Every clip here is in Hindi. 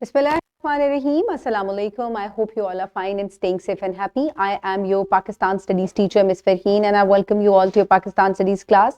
Bismillahirrahmanirrahim. Assalamu alaikum. I hope you all are fine and staying safe and happy. I am your Pakistan Studies teacher, Ms. Farheen, and I welcome you all to your Pakistan Studies class.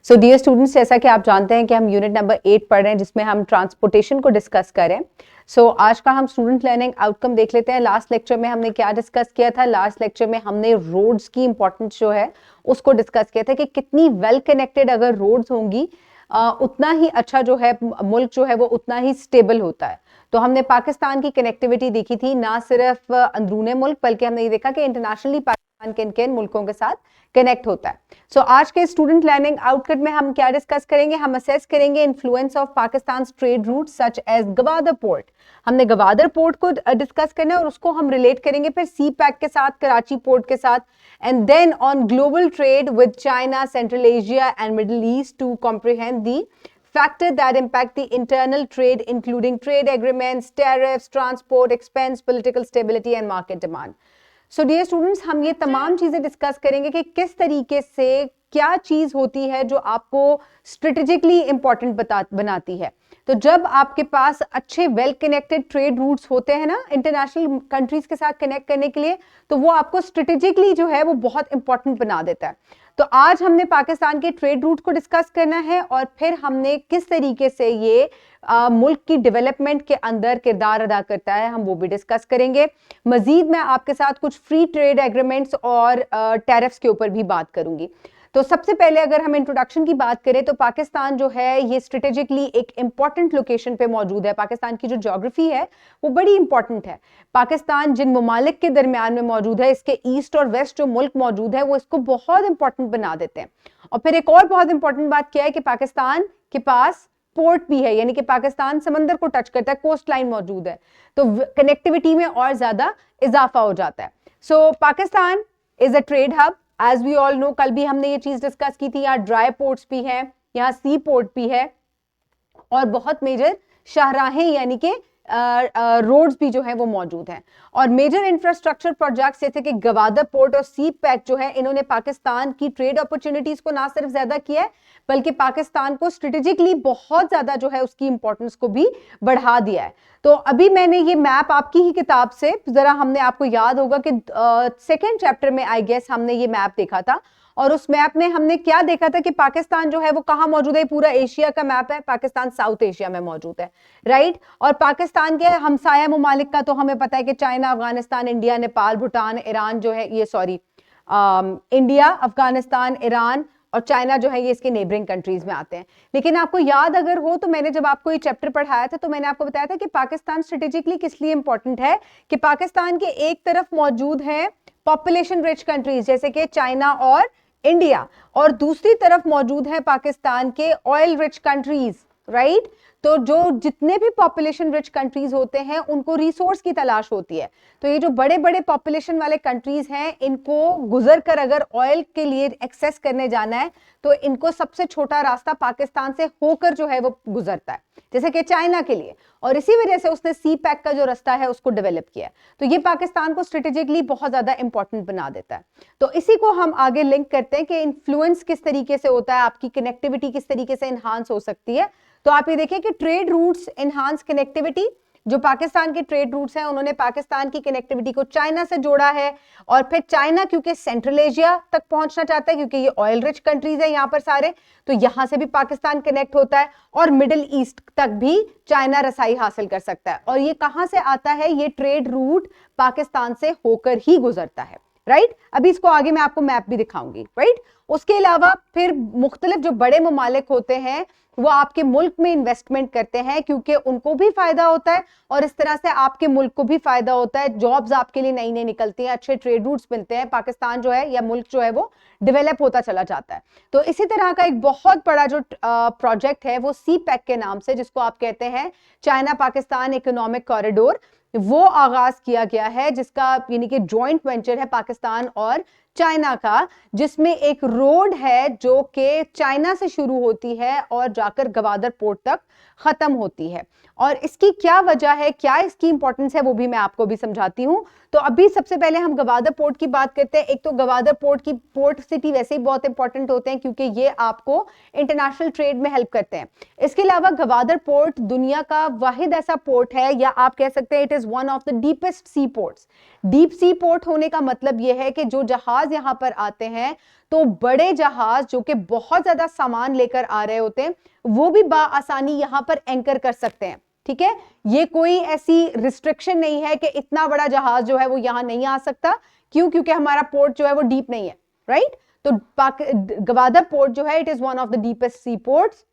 So, dear students, जैसा कि आप जानते हैं कि हम यूनिट नंबर 8 पढ़ रहे हैं जिसमें हम ट्रांसपोर्टेशन को डिस्कस करें. सो आज का हम स्टूडेंट लर्निंग आउटकम देख लेते हैं. लास्ट लेक्चर में हमने क्या डिस्कस किया था? लास्ट लेक्चर में हमने रोड्स की इंपॉर्टेंस जो है उसको डिस्कस किया था कि कितनी वेल कनेक्टेड अगर रोड्स होंगी उतना ही अच्छा जो है मुल्क जो है वो उतना ही स्टेबल होता है. तो हमने पाकिस्तान की कनेक्टिविटी देखी थी, ना सिर्फ अंदरूने मुल्क बल्कि हमने ये देखा कि इंटरनेशनली पाकिस्तान किन किन मुल्कों के साथ कनेक्ट होता है. सो आज के स्टूडेंट लर्निंग आउटकम में हम क्या डिस्कस करेंगे? हम असेस करेंगे influence of Pakistan trade route such as Gwadar port. हमने गवादर पोर्ट को डिस्कस करना है और उसको हम रिलेट करेंगे फिर सी पैक के साथ, कराची पोर्ट के साथ, and then on global trade with China, Central Asia and Middle East to comprehend the factor that impact the internal trade including trade agreements, tariffs, transport, expense, political stability and market demand. So dear students, हम ये तमाम चीजें डिस्कस करेंगे कि किस तरीके से क्या चीज होती है जो आपको स्ट्रेटेजिकली इंपॉर्टेंट बनाती है. तो जब आपके पास अच्छे वेल कनेक्टेड ट्रेड रूट्स होते हैं ना इंटरनेशनल कंट्रीज के साथ कनेक्ट करने के लिए, तो वो आपको स्ट्रेटेजिकली जो है वो बहुत इंपॉर्टेंट बना देता है. तो आज हमने पाकिस्तान के ट्रेड रूट को डिस्कस करना है और फिर हमने किस तरीके से ये मुल्क की डेवलपमेंट के अंदर किरदार अदा करता है हम वो भी डिस्कस करेंगे. मजीद मैं आपके साथ कुछ फ्री ट्रेड एग्रीमेंट्स और टैरिफ्स के ऊपर भी बात करूंगी. तो सबसे पहले अगर हम इंट्रोडक्शन की बात करें तो पाकिस्तान जो है ये स्ट्रेटेजिकली एक इंपॉर्टेंट लोकेशन पे मौजूद है. पाकिस्तान की जो ज्योग्राफी है वो बड़ी इंपॉर्टेंट है. पाकिस्तान जिन ममालिक के दरमियान में मौजूद है, इसके ईस्ट और वेस्ट जो मुल्क मौजूद है वो इसको बहुत इंपॉर्टेंट बना देते हैं. और फिर एक और बहुत इंपॉर्टेंट बात क्या है कि पाकिस्तान के पास पोर्ट भी है, यानी कि पाकिस्तान समंदर को टच करता है, कोस्ट लाइन मौजूद है, तो कनेक्टिविटी में और ज्यादा इजाफा हो जाता है. So Pakistan is a trade hub as we all know. कल भी हमने ये चीज डिस्कस की थी. यहाँ ड्राई पोर्ट्स भी हैं, यहाँ सी पोर्ट भी है और बहुत मेजर शाहराहें यानी कि रोड्स भी जो है वो मौजूद हैं. और मेजर इंफ्रास्ट्रक्चर प्रोजेक्ट्स जैसे कि गवादर पोर्ट और सी पैक जो है इन्होंने पाकिस्तान की ट्रेड अपॉर्चुनिटीज को ना सिर्फ ज्यादा किया है बल्कि पाकिस्तान को स्ट्रेटेजिकली बहुत ज्यादा जो है उसकी इंपॉर्टेंस को भी बढ़ा दिया है. तो अभी मैंने ये मैप आपकी ही किताब से जरा हमने आपको याद होगा कि सेकेंड चैप्टर में आई गेस हमने ये मैप देखा था और उस मैप में हमने क्या देखा था कि पाकिस्तान जो है वो कहाँ मौजूद है. पूरा एशिया का मैप है, पाकिस्तान साउथ एशिया में मौजूद है, राइट. और पाकिस्तान के हमसाया ममालिक का तो हमें पता है कि China, Afghanistan, India, Nepal, Bhutan, Iran जो है ये इंडिया, अफगानिस्तान, ईरान और चाइना जो है ये इसके नेबरिंग कंट्रीज में आते हैं. लेकिन आपको याद अगर हो तो मैंने जब आपको ये चैप्टर पढ़ाया था तो मैंने आपको बताया था कि पाकिस्तान स्ट्रेटेजिकली किस लिए इंपॉर्टेंट है कि पाकिस्तान के एक तरफ मौजूद है पॉपुलेशन रिच कंट्रीज जैसे कि चाइना और इंडिया और दूसरी तरफ मौजूद है पाकिस्तान के ऑयल रिच कंट्रीज, राइट. तो जो जितने भी पॉपुलेशन रिच कंट्रीज होते हैं उनको रिसोर्स की तलाश होती है. तो ये जो बड़े बड़े पॉपुलेशन वाले कंट्रीज हैं इनको गुजर कर अगर ऑयल के लिए एक्सेस करने जाना है तो इनको सबसे छोटा रास्ता पाकिस्तान से होकर जो है वो गुजरता है जैसे कि चाइना के लिए. और इसी वजह से उसने सी पैक का जो रास्ता है उसको डेवलप किया. तो ये पाकिस्तान को स्ट्रेटेजिकली बहुत ज्यादा इंपॉर्टेंट बना देता है. तो इसी को हम आगे लिंक करते हैं कि इन्फ्लुएंस किस तरीके से होता है, आपकी कनेक्टिविटी किस तरीके से इनहांस हो सकती है. तो आप ये देखिए कि ट्रेड रूट्स इनहांस कनेक्टिविटी. जो पाकिस्तान के ट्रेड रूट्स हैं उन्होंने पाकिस्तान की कनेक्टिविटी को चाइना से जोड़ा है और फिर चाइना क्योंकि सेंट्रल एशिया तक पहुंचना चाहता है क्योंकि ये ऑयल रिच कंट्रीज है यहाँ पर सारे, तो यहां से भी पाकिस्तान कनेक्ट होता है और मिडिल ईस्ट तक भी चाइना रसाई हासिल कर सकता है. और ये कहां से आता है? ये ट्रेड रूट पाकिस्तान से होकर ही गुजरता है, राइट. अभी इसको आगे मैं आपको मैप भी दिखाऊंगी, राइट. उसके अलावा फिर मुख्तलिफ जो बड़े ममालिक होते हैं वो आपके मुल्क में इन्वेस्टमेंट करते हैं क्योंकि उनको भी फायदा होता है और इस तरह से आपके मुल्क को भी फायदा होता है. जॉब्स आपके लिए नई नई निकलती हैं, अच्छे ट्रेड रूट्स मिलते हैं, पाकिस्तान जो है या मुल्क जो है वो डेवलप होता चला जाता है. तो इसी तरह का एक बहुत बड़ा जो प्रोजेक्ट है वो सी पैक के नाम से, जिसको आप कहते हैं चाइना पाकिस्तान इकोनॉमिक कॉरिडोर, वो आगाज किया गया है जिसका यानी कि जॉइंट वेंचर है पाकिस्तान और चाइना का, जिसमें एक रोड है जो कि चाइना से शुरू होती है और जाकर गवादर पोर्ट तक खत्म होती है. और इसकी क्या वजह है, क्या इसकी इंपॉर्टेंस है वो भी मैं आपको भी समझाती हूं. तो अभी सबसे पहले हम गवादर पोर्ट की बात करते हैं। एक तो गवादर पोर्ट की पोर्ट सिटी वैसे ही बहुत इंपॉर्टेंट होते हैं क्योंकि ये आपको इंटरनेशनल ट्रेड में हेल्प करते हैं। इसके अलावा गवादर पोर्ट दुनिया का वाहिद ऐसा पोर्ट है, या आप कह सकते हैं it is one of the deepest sea ports. Deep sea port होने का मतलब यह है कि जो जहाज यहां पर आते हैं, तो बड़े जहाज जो कि बहुत ज्यादा सामान लेकर आ रहे होते हैं, वो भी बाआसानी यहां पर एंकर कर सकते हैं। ठीक है, ये कोई ऐसी रिस्ट्रिक्शन नहीं है कि इतना बड़ा जहाज जो है वो यहां नहीं आ सकता। क्यों? क्योंकि हमारा पोर्ट जो है वो डीप नहीं है, राइट? तो गवादर पोर्ट जो है it is one of the deepest sea ports,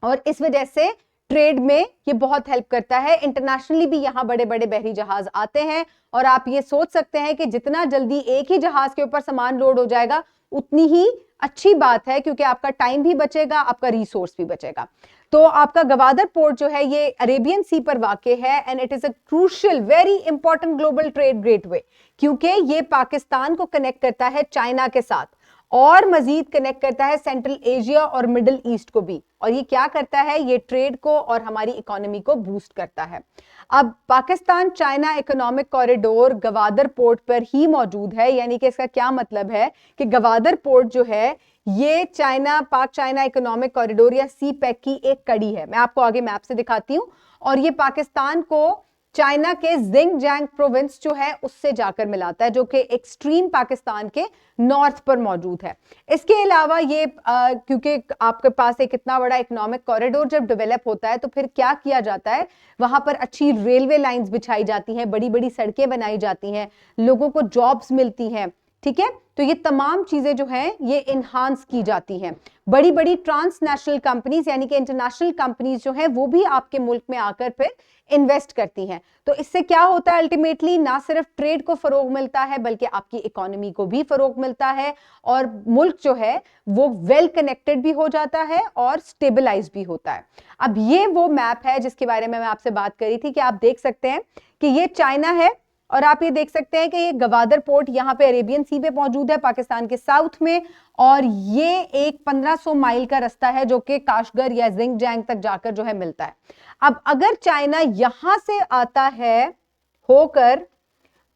और इस वजह से ट्रेड में ये बहुत हेल्प करता है। इंटरनेशनली भी यहां बड़े बड़े बहरी जहाज आते हैं, और आप ये सोच सकते हैं कि जितना जल्दी एक ही जहाज के ऊपर सामान लोड हो जाएगा उतनी ही अच्छी बात है, क्योंकि आपका टाइम भी बचेगा, आपका रिसोर्स भी बचेगा। तो आपका गवादर पोर्ट जो है ये अरेबियन सी पर वाक़ है, and it is a crucial very important global trade gateway, क्योंकि ये पाकिस्तान को कनेक्ट करता है चाइना के साथ, और मजीद कनेक्ट करता है सेंट्रल एशिया और मिडिल ईस्ट को भी। और ये क्या करता है? ये ट्रेड को और हमारी इकोनॉमी को बूस्ट करता है। अब Pakistan China economic corridor Gwadar port पर ही मौजूद है, यानी कि इसका क्या मतलब है कि गवादर पोर्ट जो है ये चाइना पाक चाइना इकोनॉमिक कॉरिडोर या सी पैक की एक कड़ी है। मैं आपको आगे मैप से दिखाती हूं। और ये पाकिस्तान को चाइना के जिंगजियांग प्रोविंस जो है उससे जाकर मिलाता है, जो कि एक्सट्रीम पाकिस्तान के नॉर्थ पर मौजूद है। इसके अलावा ये क्योंकि आपके पास एक इतना बड़ा इकोनॉमिक कॉरिडोर जब डेवलप होता है, तो फिर क्या किया जाता है? वहां पर अच्छी रेलवे लाइंस बिछाई जाती हैं, बड़ी बड़ी सड़कें बनाई जाती हैं, लोगों को जॉब्स मिलती हैं। ठीक है, तो ये तमाम चीजें जो हैं ये इन्हांस की जाती हैं। बड़ी बड़ी ट्रांसनेशनल कंपनीज यानी कि इंटरनेशनल कंपनीज जो हैं वो भी आपके मुल्क में आकर फिर इन्वेस्ट करती हैं। तो इससे क्या होता है? अल्टीमेटली ना सिर्फ ट्रेड को फरोग मिलता है, बल्कि आपकी इकोनॉमी को भी फरोग मिलता है, और मुल्क जो है वो वेल कनेक्टेड भी हो जाता है और स्टेबलाइज भी होता है। अब ये वो मैप है जिसके बारे में मैं आपसे बात करी थी, कि आप देख सकते हैं कि ये चाइना है, और आप ये देख सकते हैं कि ये गवादर पोर्ट यहाँ पे अरेबियन सी पे मौजूद है पाकिस्तान के साउथ में, और ये एक 1500 माइल का रास्ता है जो कि काशगर या जिंगजियांग तक जाकर जो है मिलता है। अब अगर चाइना यहां से आता है होकर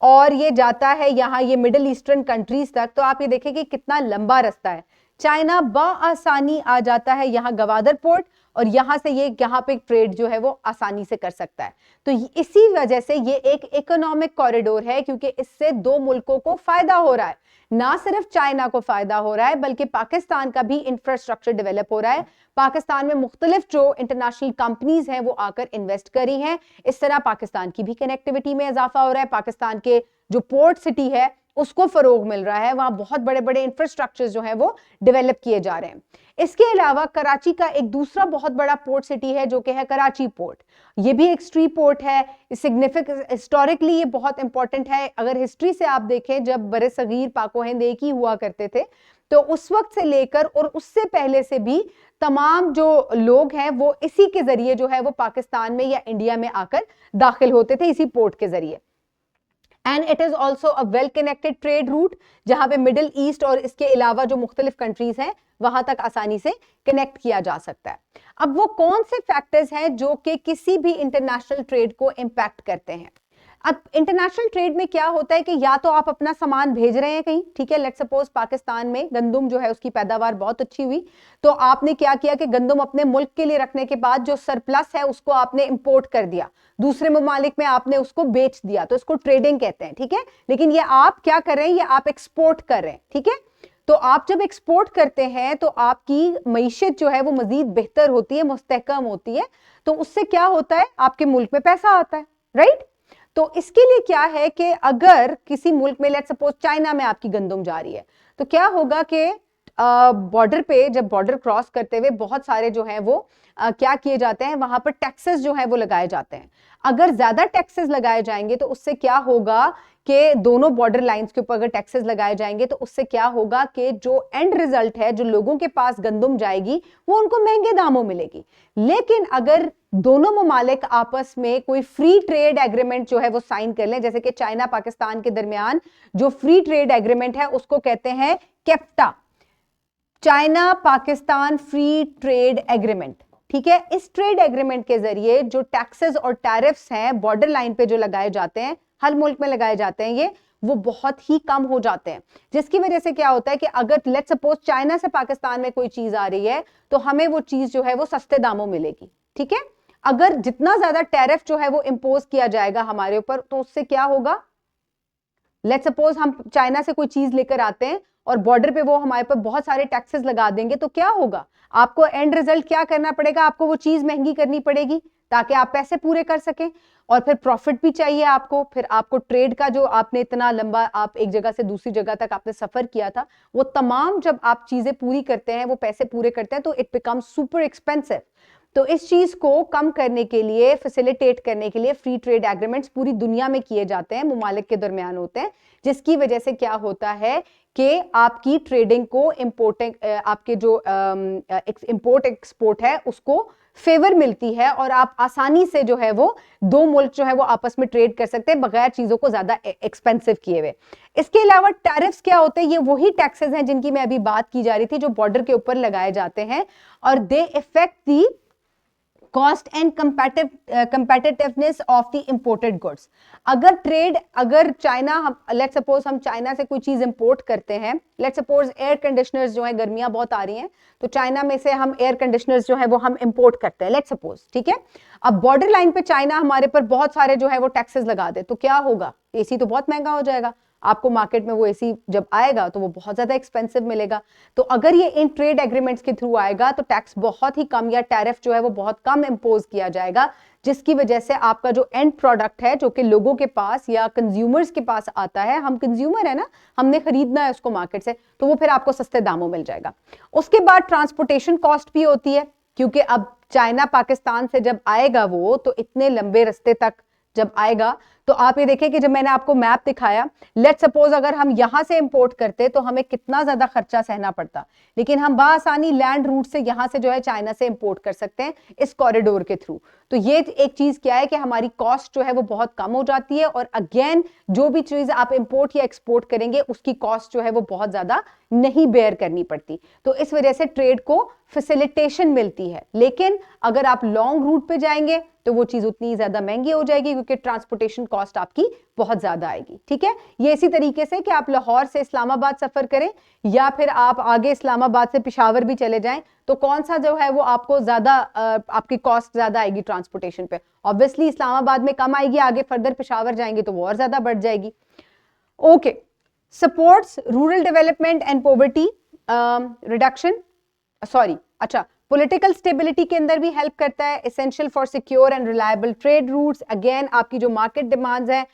और ये जाता है यहाँ ये मिडिल ईस्टर्न कंट्रीज तक, तो आप ये देखें कि कितना लंबा रास्ता है। चाइना बाआसानी आ जाता है यहाँ गवादर पोर्ट, और यहां से ये यहाँ पे ट्रेड जो है वो आसानी से कर सकता है। तो इसी वजह से ये एक इकोनॉमिक कॉरिडोर है, क्योंकि इससे दो मुल्कों को फायदा हो रहा है। ना सिर्फ चाइना को फायदा हो रहा है, बल्कि पाकिस्तान का भी इंफ्रास्ट्रक्चर डेवलप हो रहा है। पाकिस्तान में मुख्तलिफ जो इंटरनेशनल कंपनीज हैं वो आकर इन्वेस्ट करी हैं। इस तरह पाकिस्तान की भी कनेक्टिविटी में इजाफा हो रहा है। पाकिस्तान के जो पोर्ट सिटी है उसको फरोग मिल रहा है, वहां बहुत बड़े बड़े इंफ्रास्ट्रक्चर जो है वो डेवलप किए जा रहे हैं। इसके अलावा कराची का एक दूसरा बहुत बड़ा पोर्ट सिटी है जो कि है कराची पोर्ट। ये भी एक स्ट्री पोर्ट है, सिग्निफिकेंट हिस्टोरिकली ये बहुत इंपॉर्टेंट है। अगर हिस्ट्री से आप देखें, जब बरे सगीर पाको हिंद एक ही हुआ करते थे, तो उस वक्त से लेकर और उससे पहले से भी तमाम जो लोग हैं वो इसी के जरिए जो है वो पाकिस्तान में या इंडिया में आकर दाखिल होते थे, इसी पोर्ट के जरिए। And it is also a well connected trade route, जहां पे मिडिल ईस्ट और इसके अलावा जो मुख्तलिफ कंट्रीज हैं वहां तक आसानी से कनेक्ट किया जा सकता है। अब वो कौन से फैक्टर्स हैं जो कि किसी भी इंटरनेशनल ट्रेड को इंपैक्ट करते हैं? अब इंटरनेशनल ट्रेड में क्या होता है कि या तो आप अपना सामान भेज रहे हैं कहीं, ठीक है, लेट्स सपोज पाकिस्तान में गंदम जो है उसकी पैदावार बहुत अच्छी हुई, तो आपने क्या किया कि गंदम अपने मुल्क के लिए रखने के बाद जो सरप्लस है उसको आपने इंपोर्ट कर दिया, दूसरे ममालिक में आपने उसको बेच दिया, तो इसको ट्रेडिंग कहते हैं। ठीक है, लेकिन ये आप क्या कर रहे हैं? ये आप एक्सपोर्ट कर रहे हैं। ठीक है, तो आप जब एक्सपोर्ट करते हैं तो आपकी मईशत जो है वो मजीद बेहतर होती है, मुस्तहकम होती है, तो उससे क्या होता है? आपके मुल्क में पैसा आता है, राइट? तो इसके लिए क्या है कि अगर किसी मुल्क में लेट्स सपोज चाइना में आपकी गंदम जा रही है, तो क्या होगा कि बॉर्डर पे जब बॉर्डर क्रॉस करते हुए बहुत सारे जो है वो क्या किए जाते हैं, वहां पर टैक्सेस जो है वो लगाए जाते हैं। अगर ज्यादा टैक्सेस लगाए जाएंगे तो उससे क्या होगा कि दोनों बॉर्डर लाइंस के ऊपर अगर टैक्सेस लगाए जाएंगे तो उससे क्या होगा कि जो एंड रिजल्ट है, जो लोगों के पास गंदम जाएगी वो उनको महंगे दामों मिलेगी। लेकिन अगर दोनों ममालिक आपस में कोई फ्री ट्रेड एग्रीमेंट जो है वो साइन कर लें, जैसे कि चाइना पाकिस्तान के दरमियान जो फ्री ट्रेड एग्रीमेंट है उसको कहते हैं capita, China Pakistan free trade agreement. ठीक है, इस ट्रेड एग्रीमेंट के जरिए जो टैक्सेस और टैरिफ्स हैं बॉर्डर लाइन पे जो लगाए जाते हैं हर मुल्क में लगाए जाते हैं ये, वो बहुत ही कम हो जाते हैं, जिसकी वजह से क्या होता है कि अगर लेट्स सपोज चाइना से पाकिस्तान में कोई चीज आ रही है तो हमें वो चीज जो है वो सस्ते दामों मिलेगी, ठीक है। अगर जितना ज्यादा टैरिफ जो है वो इंपोज किया जाएगा हमारे ऊपर, तो उससे क्या होगा, लेट्स सपोज हम चाइना से कोई चीज लेकर आते हैं और बॉर्डर पे वो हमारे पर बहुत सारे टैक्सेस लगा देंगे, तो क्या होगा, आपको एंड रिजल्ट क्या करना पड़ेगा, आपको वो चीज महंगी करनी पड़ेगी ताकि आप पैसे पूरे कर सकें, और फिर प्रॉफिट भी चाहिए आपको, फिर आपको ट्रेड का जो आपने इतना लंबा आप एक जगह से दूसरी जगह तक आपने सफर किया था, वो तमाम जब आप चीजें पूरी करते हैं, वो पैसे पूरे करते हैं, तो इट बिकम्स सुपर एक्सपेंसिव। तो इस चीज को कम करने के लिए, फैसिलिटेट करने के लिए फ्री ट्रेड एग्रीमेंट्स पूरी दुनिया में किए जाते हैं, मुमालिक के दरमियान होते हैं, जिसकी वजह से क्या होता है कि आपकी ट्रेडिंग को इंपोर्टिंग, आपके जो इंपोर्ट एक्सपोर्ट है उसको फेवर मिलती है, और आप आसानी से जो है वो दो मुल्क जो है वो आपस में ट्रेड कर सकते हैं बगैर चीजों को ज्यादा एक्सपेंसिव किए हुए। इसके अलावा टैरिफ्स क्या होते हैं, ये वही टैक्सेस हैं जिनकी मैं अभी बात की जा रही थी, जो बॉर्डर के ऊपर लगाए जाते हैं, और they affect the cost and competitiveness of the imported goods. अगर चाइना, लेट्स सपोज हम चाइना से कोई चीज इंपोर्ट करते हैं, लेट्स सपोज एयर कंडीशनर्स जो है, गर्मियां बहुत आ रही हैं तो चाइना में से हम एयर कंडीशनर्स जो है वो हम इंपोर्ट करते हैं, लेट्स सपोज, ठीक है। अब बॉर्डर लाइन पे चाइना हमारे पर बहुत सारे जो है वो टैक्सेस लगा दे, तो क्या होगा, एसी तो बहुत महंगा हो जाएगा, आपको मार्केट में वो एसी जब आएगा तो वो बहुत ज्यादा एक्सपेंसिव मिलेगा। तो अगर ये इन ट्रेड एग्रीमेंट्स के थ्रू आएगा तो टैक्स बहुत ही कम, या टैरिफ जो है वो बहुत कम इंपोज किया जाएगा, जिसकी वजह से आपका जो एंड प्रोडक्ट है जो कि लोगों के पास या कंज्यूमर्स के पास आता है, हम कंज्यूमर है ना, हमने खरीदना है उसको मार्केट से, तो वो फिर आपको सस्ते दामों मिल जाएगा। उसके बाद ट्रांसपोर्टेशन कॉस्ट भी होती है, क्योंकि अब चाइना पाकिस्तान से जब आएगा वो, तो इतने लंबे रास्ते तक जब आएगा, तो आप ये देखें कि जब मैंने आपको मैप दिखाया, लेट्स सपोज अगर हम यहां से इंपोर्ट करते तो हमें कितना ज्यादा खर्चा सहना पड़ता, लेकिन हम बाआसानी लैंड रूट से यहां से जो है चाइना से इंपोर्ट कर सकते हैं इस कॉरिडोर के थ्रू। तो ये एक चीज क्या है कि हमारी कॉस्ट जो है वो बहुत कम हो जाती है, और अगेन जो भी चीज आप इंपोर्ट या एक्सपोर्ट करेंगे उसकी कॉस्ट जो है वो बहुत ज्यादा नहीं बेयर करनी पड़ती, तो इस वजह से ट्रेड को फैसिलिटेशन मिलती है। लेकिन अगर आप लॉन्ग रूट पे जाएंगे तो वो चीज उतनी ज्यादा महंगी हो जाएगी, क्योंकि ट्रांसपोर्टेशन कॉस्ट आपकी बहुत ज्यादा आएगी, ठीक है। ये इसी तरीके से कि आप लाहौर से इस्लामाबाद सफर करें, या फिर आप आगे इस्लामाबाद से पेशावर भी चले जाएं, तो कौन सा जो है वो आपको ज्यादा आपकी कॉस्ट ज्यादा आएगी ट्रांसपोर्टेशन पे, ऑब्वियसली इस्लामाबाद में कम आएगी, आगे फर्दर पेशावर जाएंगे तो वो और ज्यादा बढ़ जाएगी। Okay, supports rural development and poverty reduction, sorry, अच्छा, पॉलिटिकल स्टेबिलिटी के अंदर भी हेल्प करता है, essential for secure and reliable trade routes, again आपकी जो मार्केट डिमांड्स हैं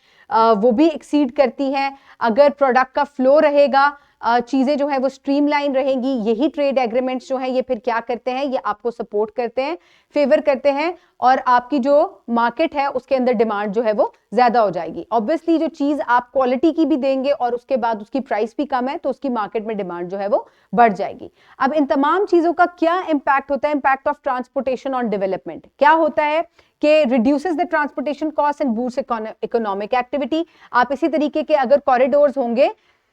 वो भी एक्सीड करती हैं। अगर प्रोडक्ट का फ्लो रहेगा, चीजें जो है वो स्ट्रीमलाइन रहेंगी, यही ट्रेड एग्रीमेंट्स जो हैं ये फिर क्या करते हैं, ये आपको सपोर्ट करते हैं, फेवर करते हैं, और आपकी जो मार्केट है उसके अंदर डिमांड जो है वो ज्यादा हो जाएगी। ऑब्वियसली जो चीज आप क्वालिटी की भी देंगे और उसके बाद उसकी प्राइस भी कम है, तो उसकी मार्केट में डिमांड जो है वो बढ़ जाएगी। अब इन तमाम चीजों का क्या इंपैक्ट होता है, impact of transportation on development क्या होता है कि reduces the transportation cost and boost economic activity. आप इसी तरीके के अगर कॉरिडोर्स होंगे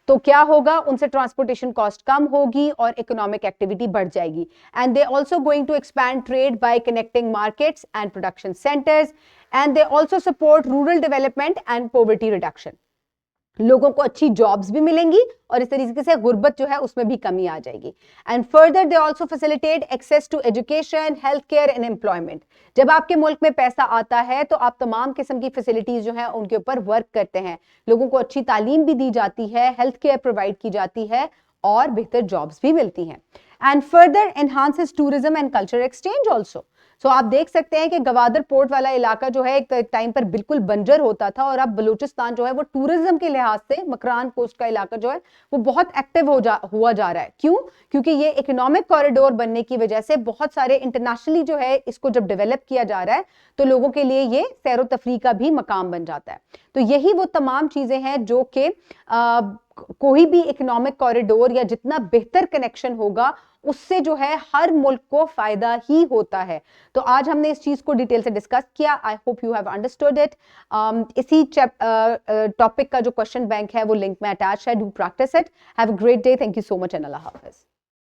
तो क्या होगा, उनसे ट्रांसपोर्टेशन कॉस्ट कम होगी और इकोनॉमिक एक्टिविटी बढ़ जाएगी। And they also going to expand trade by connecting markets and production centres, and they also support rural development and poverty reduction. लोगों को अच्छी जॉब्स भी मिलेंगी और इस तरीके से गुर्बत जो है उसमें भी कमी आ जाएगी। And further they also facilitate access to education, health care and employment. जब आपके मुल्क में पैसा आता है तो आप तमाम किस्म की फैसिलिटीज जो है उनके ऊपर वर्क करते हैं, लोगों को अच्छी तालीम भी दी जाती है, हेल्थ केयर प्रोवाइड की जाती है और बेहतर जॉब्स भी मिलती हैं। And further enhances tourism and culture exchange also. So आप देख सकते हैं कि गवादर पोर्ट वाला इलाका जो है एक टाइम पर बिल्कुल बंजर होता था, और अब बलूचिस्तान जो है वो टूरिज्म के लिहाज से मकरान कोस्ट का इलाका जो है वो बहुत एक्टिव हुआ जा रहा है। क्यों? क्योंकि ये इकोनॉमिक कॉरिडोर बनने की वजह से बहुत सारे इंटरनेशनली जो है इसको जब डेवलप किया जा रहा है तो लोगों के लिए ये सैर तफरीह का भी मकाम बन जाता है। तो यही वो तमाम चीजें हैं जो कि कोई भी इकोनॉमिक कॉरिडोर या जितना बेहतर कनेक्शन होगा उससे जो है हर मुल्क को फायदा ही होता है। तो आज हमने इस चीज को डिटेल से डिस्कस किया। I hope you have understood it. इसी टॉपिक का जो क्वेश्चन बैंक है वो लिंक में अटैच है, do practice it. Have a great day, thank you so much and Allah Hafiz.